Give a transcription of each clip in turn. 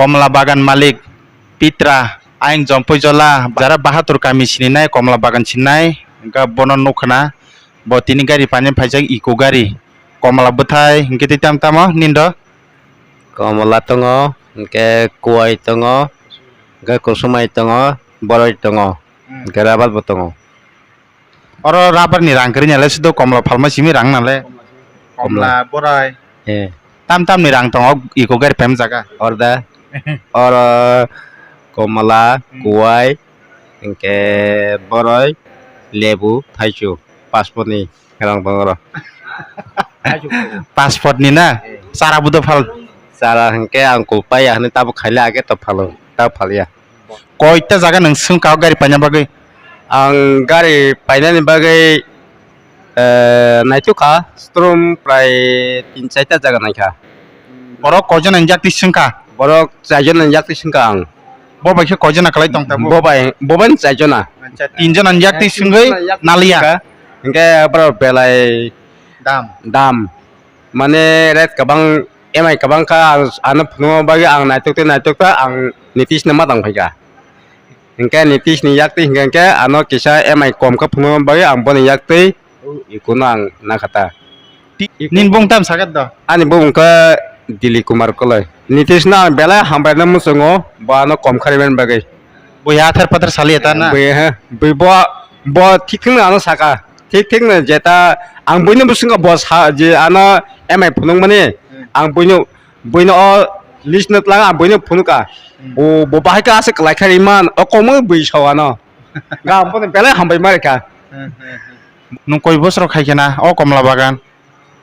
কমলা বাগান মালিক পিত্রা আইন জম্পইজলা যারা বাহাদুর কামি সিনিনাই কমলা বাগান সিননাই ইনকা বনন নখনা বতিনি গাড়ি পানি ফাইজাক ইকো গাড়ি কমলা বথাই ইনকে তিতাম তামো নিন্দ Kemala tongo, ke kuai tongo, ke kusumai tongo, boroi tongo, ke rabat botongo. और राबर नि रां करी नाले सुदो कमला फालमा सिमी रां नाले कमला बोराय ताम ताम नि रां तंग इको गारि पेम जागा Orda, or kemala, kuai, ke boroi, lebu, thaiju, pasport ni, kerang tongoro. Passport नि ना सारा बुदो फाल Sara ke angkul payah ni tabu khala ke to phalo, tabu phalia. कयता जागा नों सों काव गारि पाnya बागै Ang gari painani bagai naituka strom prai 3-4 jaga naika. borok कयजन अंजाक ति सोंका Borok sajon nanjak ti singkang. बो बाइखे कयजन कलाय दं ताबो Boban sajona. अच्छा तीनजन अंजाक ति सोंगै नालिया Hingga bro belai दाम dam. Mane red kabang emai kabang ka anu pnu bagi ang naituk ta ang nitis nama dang phaiga. Hingga nitis ni yakti hingga anu kisah emai kom ka pnu bagi ang bon yakti ikuna ang nakata. निन बुं ताम सागत the Ani bung ka Dili Kumar kolai. Nitis na bela hambai na musungo ba no kom khariben bagai. बुया थर पत्र साली eta ना Be bo thikthing na ano saka. Thikthing na jeta ang buino musungo bos ha je ana emai phunung mane ang buino o list na tlang ang buino phunuka. Bo bahai ka ase kalai khari man o komo bui sawana. Ga bon bela hambai marika. नों कय बोसोर खायखेना अ कमला बागान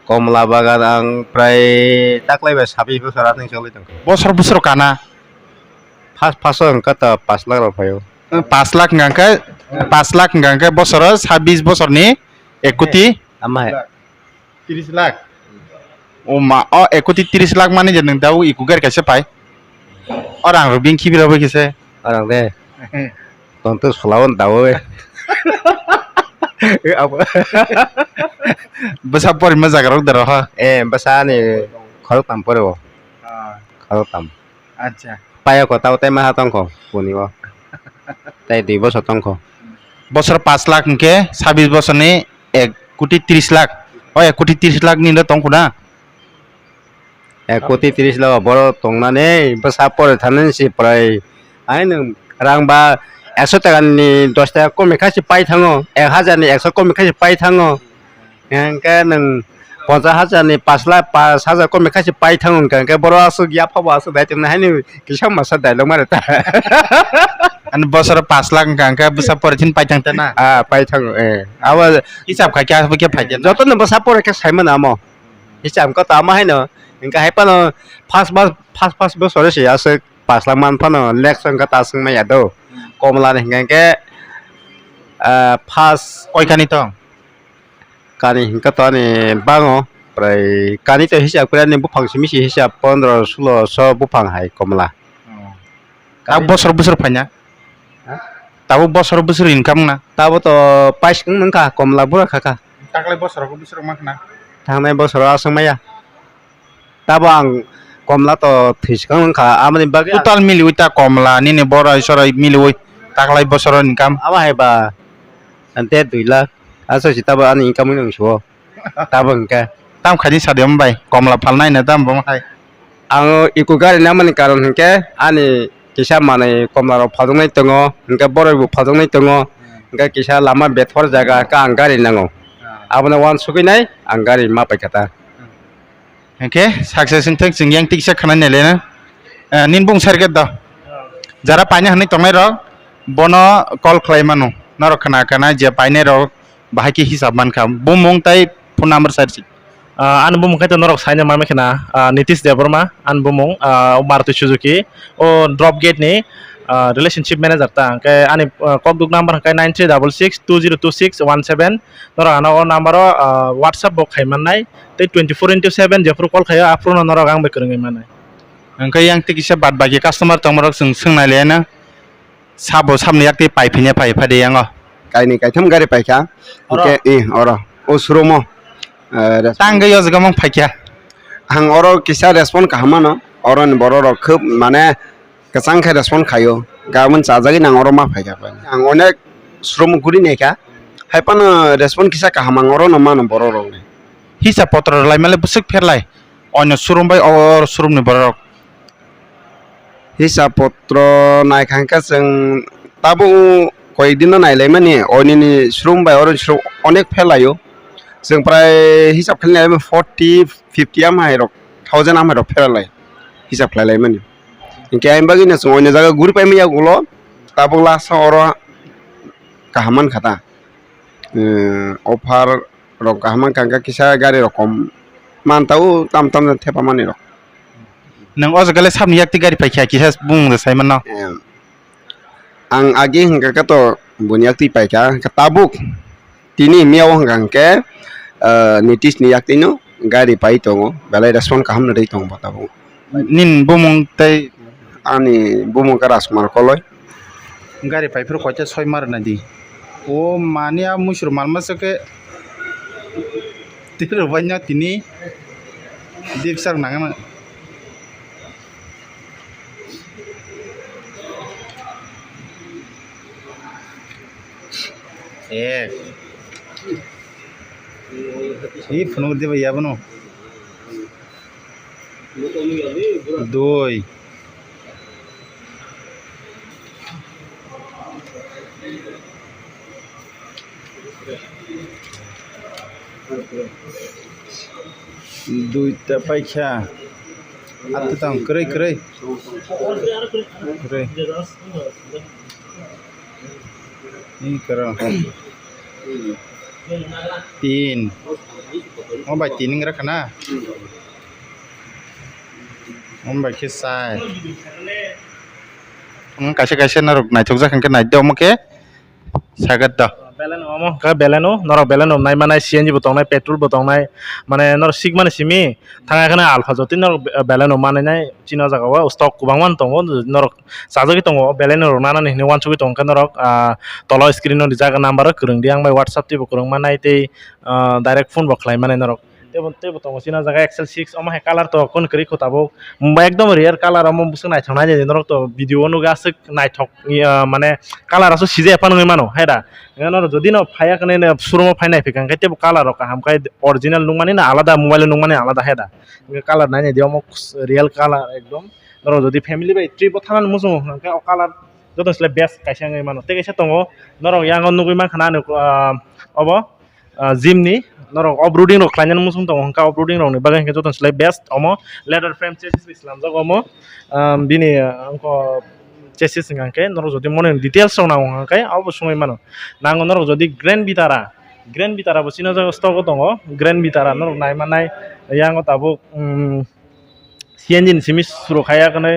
Komla bagan ang prai taklai ba sabi busara ning choli tang. बोसोर बोसोर काना Pas ang kata pas la ro phayo. 5 lakh गांके 5 lakh गांके बोसोर 26 बोसोरनि एकुति Amai. 30 lakh ओ मा अ एकुति 30 लाख माने जे नों दाउ इकु गारि कासे पाय और आं रुबिं खिबिराबो किसे Orang deh. Tonton selawan tahu apa? बसा पर मजा गरक दर ह Bahasa ni kalau tampur wo, kalau tam. अच्छा Payah kau tahu tema hatong ko, puni wo. Tay di bos hatong ko. बोसोर 5 लाख के 26 बोसोरनि 1 कोटी 30 लाख ओ 1 कोटी 30 लाख नि तंखुना Kuti tiris lah, boro tongna ne, bahasa por thanen si pray. Ay nung rang ba, 100 টাকা ni 10 টাকা kau mekasi pai thango, 1000 ni 100 kau mekasi pai thango. Yang kan nung 50,000 ni 5 lakh 5,000 kau mekasi pai thango kan, kan boro asu gya phawa asu dai tum na ni kisah masa dai lo mara ta. अनि बोसोर 5 लाख गांके बसा पर thin पाइथां तना Ah pai thango awa हिसाब खा क्या के फाइदे joto na bahasa por ke sai mana mo. Hisam ko tama hai no. Ingka hai pa no pas sore si ase 5 lakh man pa no lek sang ka ta sang ma ya do. Komla ni hingga ke pas कय खानि त kani hingga to ni bango prai kani to hisap kura ni bupang simi si hisap 15-16 bupang hai komla. ताब बोसोर बोसोर फाइना ताब बोसोर बोसोर income ना Tabo to pais kang nangka komla bura kaka. ताकले बोसोर को बोसोर माखना Thangnai bosor asang maya. Tabo ang komla to thiskang nangka amani bagi total मिली उता कमला नि बरा इसर मिली उइ ताकले बोसोर income ama hai ba ante 2 lakh aso si tabo ani income nang so tabo ngka ताम खादि सादेम बाय कमला फालनाय ना ताम बहाय ang ikugari namani karon ngke ani kisa mane komla ro phadongnai tongo ngka boroi bu phadongnai tongo ngka kisa lama bethor jaga ka angari nango abona wan suginai angari ma paikata okay success थक जों yang tiksa खाना नेले ना निन बुं सरगत the जरा पानी हनै तंगनाय र बनो कल खलायमानो नर खाना खाना जे पाइने र बाहाय के हिसाब मानखा बुमंग ताय फोन नम्बर सारसि an bumung kai to norok saina ma mekena Nitish Devarma an bumung Maruti Suzuki o drop gate ni relationship manager ta kai ani kokduk number kai 9366202617 norok ana o number o whatsapp bo khai mannai te 24/7 jefur call khaya afro norok ang bekreng manai ओंखाय yang tikisa bad bagi customer tongmorok जों सोंनायले ना साबो सामने yakti पाइफिने पाइफादे Yang kaini kaitam gari paika ngke oro osromo तांगै यजगमं फाइख्या hang oro kisa respond kahama no Oron borok khup mane kesang khe respond khayo gamun chajagi nang oro ma phaika ang onek shrum guri neka haipan respond kisa kahamang oro no mano borok ni Hisa potro lai male busuk pherlai onyo surum bai or surum ni borok hisapotro naikangka जों tabu কয়েকদিন নাইলাই মানে অনিনি শ্রম by অরন শ্রম অনেক ফেলাयो जों প্রায় হিসাব খালি 40 50 আমাইরক 1000 আমাইরক ফেলালাই হিসাব খাইলাই মানে ইনকে আইম বাগিনা जों অন্য জায়গা ঘুরি পাই মিয়া গুলো তাবো লাসা অর কাহামান খাতা অফার রক কাহামান কাঙ্কা কিসা গাড়ি রকম মানতাও তাম তাম থেপা মানে rock nang o jagale samni yakti gari paikha ki has bung da sai manna ang agi hingga kato bunyak ti paika katabuk tini miaw hanggang ke nitis ni yakti no gari pai tongo balai respon kaham na dei tong batabu nin bumung tai ani bumung karas mar koloi gari pai phur koita soi mar na di o mania musur malma sake tir banya tini dip sang nang एक ये फुनुक दे भैया बनो दोई दुईटा पाइखा आते तां करे करे करे ini kero 3 oh bai 3 ngra kana bai kisai kaise kaise narok naitok jakan ke naiddo moke sagat da Belen omo ka beleno norok beleno nai manai CNG botong nai petrol botong nai mane nor sig mane simi thanga khana alpha joti norok beleno mane nai china jaga wa stock kubang man tongo norok sajogi tongo beleno nana ni wan chugi tong ka norok tolo screen no jaga number kurung di ang bai whatsapp ti kurung manai te direct phone boklai mane norok tebo tongo china jaga excel 6 omo he color to kon kri khotabo ekdom rare color omo busung nai thangna je norok to video no gasik nai thok mane color aso sije pan ngai mano heda nor যদি ন ফায়া কানে সুরমো phi নাই ফিকাং কাইতে colour রকা হামকাই original নুং মানে না আলাদা mobile নুং মানে আলাদা হেদা colour নাই দিও মক রিয়েল কালার একদম নর যদি ফ্যামিলি বাই ট্রিপ থানান মুসু হামকাই কালার যত সলে বেস্ট কাইসাঙ্গই মানো তে কাইসা তঙ্গ নর ইয়াং নুগুই মান খানা অব জিমনি নর অফরোডিং রক ক্লাইন মুসুম তঙ্গ হামকা অফরোডিং রক নি বাগান যত সলে বেস্ট অমো লেদার ফ্রেম চেসিস ইসলাম জগ অমো বিনি অঙ্ক chassis ngangke norok jodi mone details rok nango ngangke abo sumai mano nango norok jodi grand vitara bo sino jaga stock tongo grand vitara norok nai manai yango tabo CNG simi suro khaya kane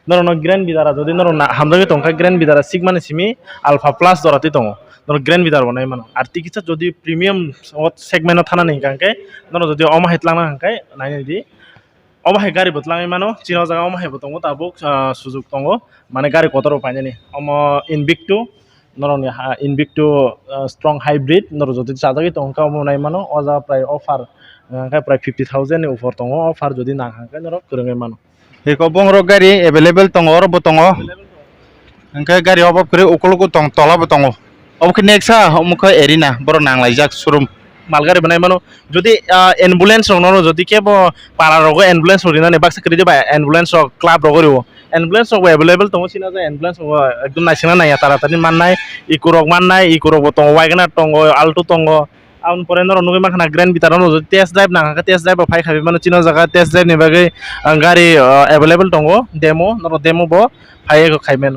norok grand vitara jodi norok hamjagi tongka grand vitara sigmane simi alpha plus dorati tongo norok grand vitara bonai mano ar tikisa jodi premium segment thana nei ngangke norok jodi oma hetlang ngangke nai di omahe gari botlangai mano chino jaga omahe botongo tabuk sujug tongo mane gari kotoro painani omo Invicto noroni Invicto strong hybrid nor jodi chajagi tongka omo nai mano oja prai offer kai prai 50000 ni offer tongo offer jodi na hangkai nor kurungai mano eko bongro gari available tongo oro botongo angkai gari obab kre ukuluku tong tola botongo obke nexa omukha erina boro nanglai jak surum মালগাড়ি বানাই মানো যদি ambulance রং নর যদি কেব পাড়া রগ ambulance রং না বাক্স করে দিবা অ্যাম্বুলেন্স রগ ক্লাব রগ রিও অ্যাম্বুলেন্স রগ अवेलेबल তং সিনা যা অ্যাম্বুলেন্স রগ একদম নাইসিনা নাই তাড়াতাড়ি মাননাই ইকো রগ মাননাই ইকো রগ তং ওয়াগনার তং আলটো তং আউন পরে নর নুগৈ মাখানা গ্র্যান্ড বিতারন যদি টেস্ট ড্রাইভ না টেস্ট ড্রাইভ ফাই খাবি মানে চিনো জায়গা টেস্ট ড্রাইভ নি বাগৈ গাড়ি अवेलेबल তং ডেমো নর ডেমো ব ফাই খাইমেন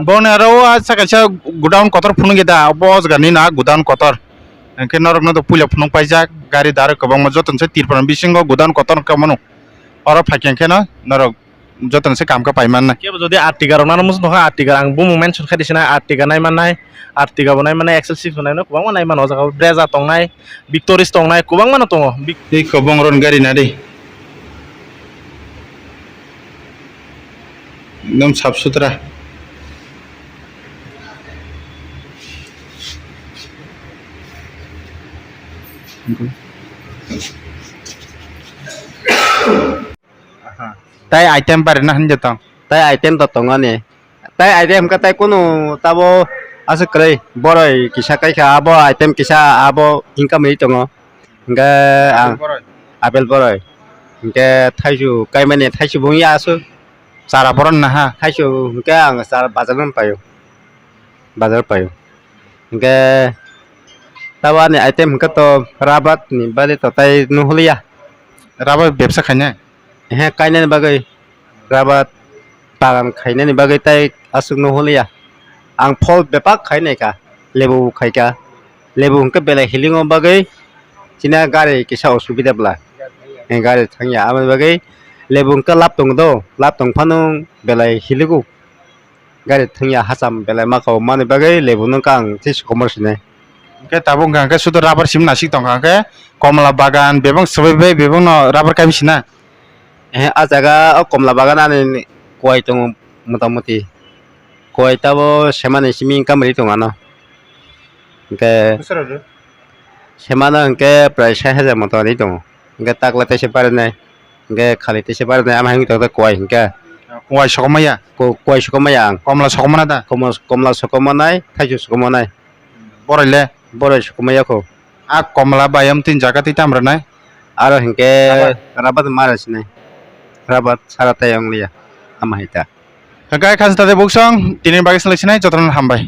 বনে আরো আচ্ছা কাছে গুডাউন কতর ফুন গেদা বস গানি না godown কতর angke norok no to pula phunung paijak gari dar kobang ma joton se tirpan bisingo godan koton kamano oro phakengke no norok joton se kam ka paiman na kebo jodi artiga rok nana musno ha artiga ang bumu mention khadisina artiga nai manai artiga bonai manai excel 6 bonai no kobang manai mano jaga breza tongnai victoris tongnai kobang mano tongo ei kobong ron gari na dei ekdom saf sutra tai item pare na hanje tong tai item to tongani tai item ka tai kono tabo asa krai boroi kisa kai ka abo item kisa abo income ni tongo nga ang apel boroi nga thaisu kai mane thaisu bung ya asu sara poron na ha thaisu nga ang sar bazaran payo bazar payo nga tawani item ka to rabat ni bale to tai nuhulia raba ব্যবসা খাইনা he kainen bagai rabat bagan khainani bagai tai asuk nuhulia ang phol bepak khainai ka lebu khaika lebu ke bele hilingo bagai china gari kisa osubida bla en gari thangya aman bagai lebu ke lap tong do lap tong phanung bele hiligu gari thangya hasam bele makau mane bagai lebu nang kang tis komersine ke tabung ka sudo rubber sim na sik tong ka কমলা বাগান বেবং সবে বেবং rubber কামিসিনা he ajaga o komla bagan ani koi tong motamuti koi tabo semane simin kamri tong ano ke semana ke prai 6000 moto ni tong ke takla te se pare nai ke khali te se pare nai am hang to koi ke ওয়াই সকমাইয়া koi sukomaya কমলা সকমানা দা komla sukomanai thaisu sukomanai বড়াইলে boroi sukomaya ko আ কমলা বাইম তিন জায়গা তিন আমরা নাই aro hingke rabat maras nai rabat sarata yang liya amahita গাই খাস তাতে বুকসং তিনের বাগে সেলেকশন যতন হামবাই